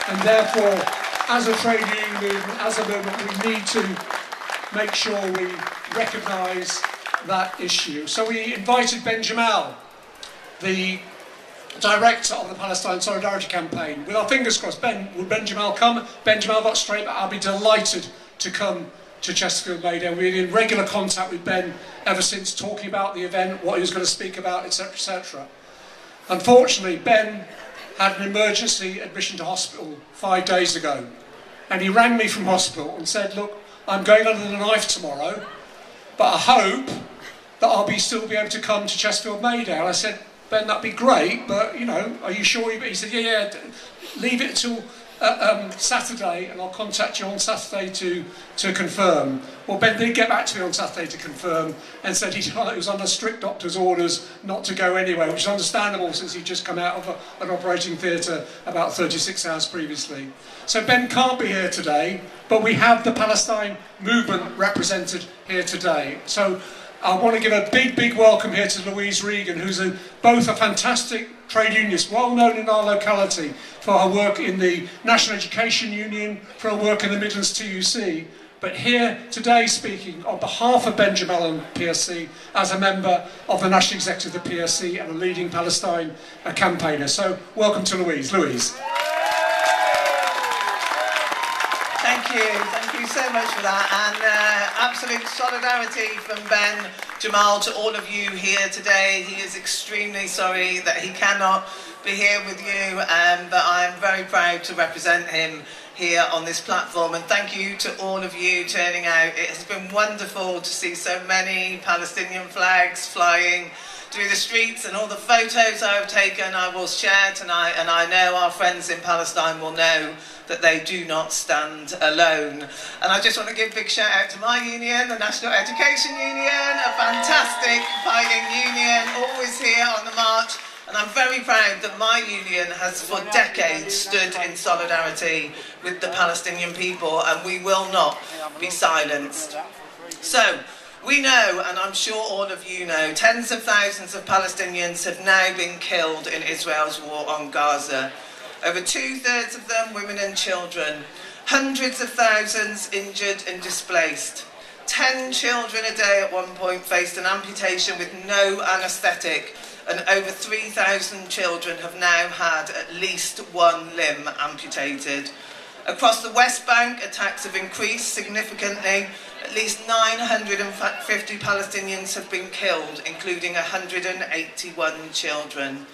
And therefore, as a trade union movement, as a movement, we need to make sure we recognise that issue. So we invited Ben Jamal, the director of the Palestine Solidarity Campaign, with our fingers crossed. Would Ben Jamal come? Ben Jamal got straight back. I'll be delighted to come to Chesterfield May Day. We've been in regular contact with Ben ever since, talking about the event, what he was going to speak about, etc., etc. Unfortunately, Ben had an emergency admission to hospital 5 days ago, and he rang me from hospital and said, look, I'm going under the knife tomorrow, but I hope that I'll still be able to come to Chesterfield May Day. And I said, Ben, that'd be great, but you know, are you sure? He said, yeah, leave it till Saturday, and I'll contact you on Saturday to confirm. Well, Ben did get back to me on Saturday to confirm, and said he was under strict doctor's orders not to go anywhere, which is understandable since he'd just come out of an operating theatre about 36 hours previously. So Ben can't be here today, but we have the Palestine movement represented here today. So I want to give a big welcome here to Louise Regan, who's both a fantastic trade unionist, well known in our locality for her work in the National Education Union, for her work in the Midlands TUC, but here today speaking on behalf of Ben Jamal and PSC as a member of the National Executive of the PSC and a leading Palestine campaigner. So welcome to Louise. Louise. Thank you so much for that, and absolute solidarity from Ben Jamal to all of you here today. He is extremely sorry that he cannot be here with you, but I'm very proud to represent him here on this platform, and thank you to all of you turning out. It has been wonderful to see so many Palestinian flags flying through the streets, and all the photos I have taken I will share tonight, and I know our friends in Palestine will know that they do not stand alone. And I just want to give a big shout out to my union, the National Education Union, a fantastic fighting union, always here on the march. And I'm very proud that my union has for decades stood in solidarity with the Palestinian people, and we will not be silenced. So, we know, and I'm sure all of you know, tens of thousands of Palestinians have now been killed in Israel's war on Gaza. Over 2/3 of them women and children. Hundreds of thousands injured and displaced. 10 children a day at one point faced an amputation with no anaesthetic, and over 3,000 children have now had at least one limb amputated. Across the West Bank, attacks have increased significantly. At least 950 Palestinians have been killed, including 181 children.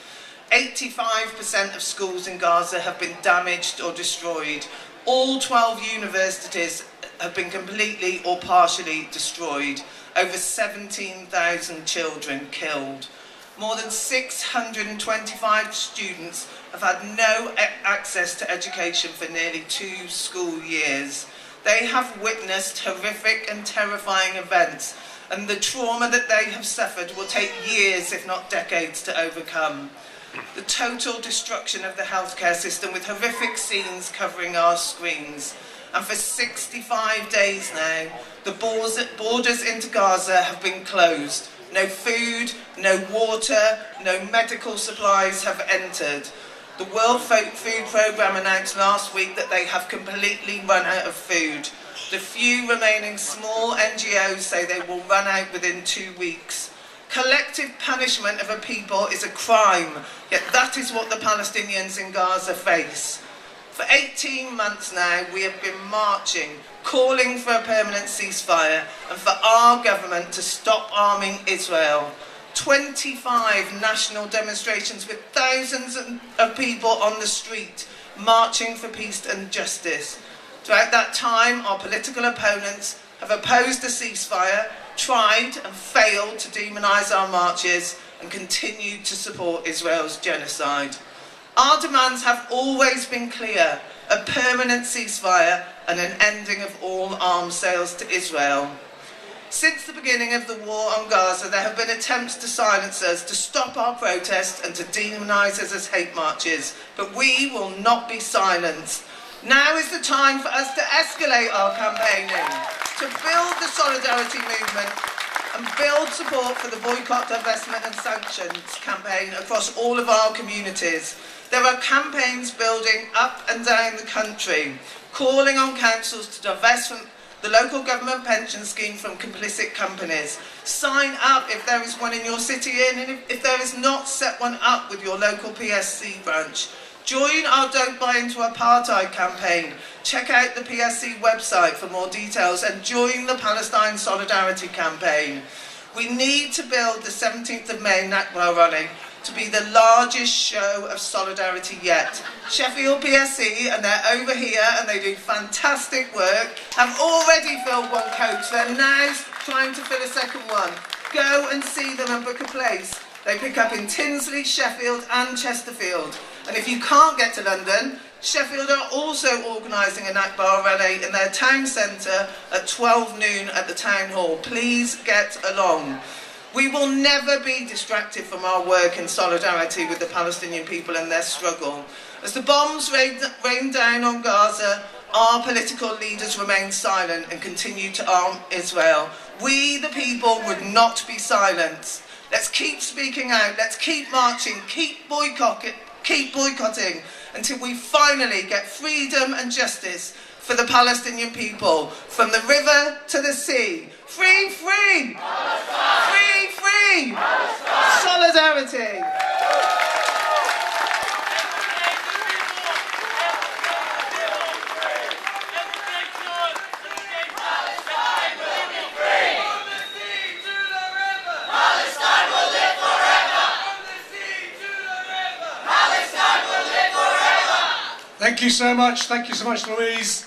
85% of schools in Gaza have been damaged or destroyed. All 12 universities have been completely or partially destroyed. Over 17,000 children killed. More than 625 students have had no access to education for nearly 2 school years. They have witnessed horrific and terrifying events, and the trauma that they have suffered will take years, if not decades, to overcome. The total destruction of the healthcare system, with horrific scenes covering our screens. And for 65 days now, the borders into Gaza have been closed. No food, no water, no medical supplies have entered. The World Food Programme announced last week that they have completely run out of food. The few remaining small NGOs say they will run out within 2 weeks. Collective punishment of a people is a crime, yet that is what the Palestinians in Gaza face. For 18 months now, we have been marching, calling for a permanent ceasefire and for our government to stop arming Israel. 25 national demonstrations with thousands of people on the street, marching for peace and justice. Throughout that time, our political opponents have opposed the ceasefire, tried and failed to demonise our marches, and continued to support Israel's genocide. Our demands have always been clear: a permanent ceasefire and an ending of all arms sales to Israel. Since the beginning of the war on Gaza, there have been attempts to silence us, to stop our protests and to demonise us as hate marches, but we will not be silenced. Now is the time for us to escalate our campaigning, to build the solidarity movement and build support for the boycott, divestment and sanctions campaign across all of our communities. There are campaigns building up and down the country, calling on councils to divest from the local government pension scheme from complicit companies. Sign up if there is one in your city, and if there is not, set one up with your local PSC branch. Join our Don't Buy Into Apartheid campaign. Check out the PSC website for more details and join the Palestine Solidarity campaign. We need to build the 17th of May Nakba rally to be the largest show of solidarity yet. Sheffield PSC, and they're over here and they do fantastic work, have already filled one coach. They're now trying to fill a second one. Go and see them and book a place. They pick up in Tinsley, Sheffield and Chesterfield. And if you can't get to London, Sheffield are also organising a Nakba rally in their town centre at 12 noon at the town hall. Please get along. We will never be distracted from our work in solidarity with the Palestinian people and their struggle. As the bombs rain down on Gaza, our political leaders remain silent and continue to arm Israel. We, the people, would not be silent. Let's keep speaking out, let's keep marching, keep boycotting until we finally get freedom and justice for the Palestinian people, from the river to the sea. Free, free! Palestine! Free, free! Palestine! Solidarity! Thank you so much, Louise.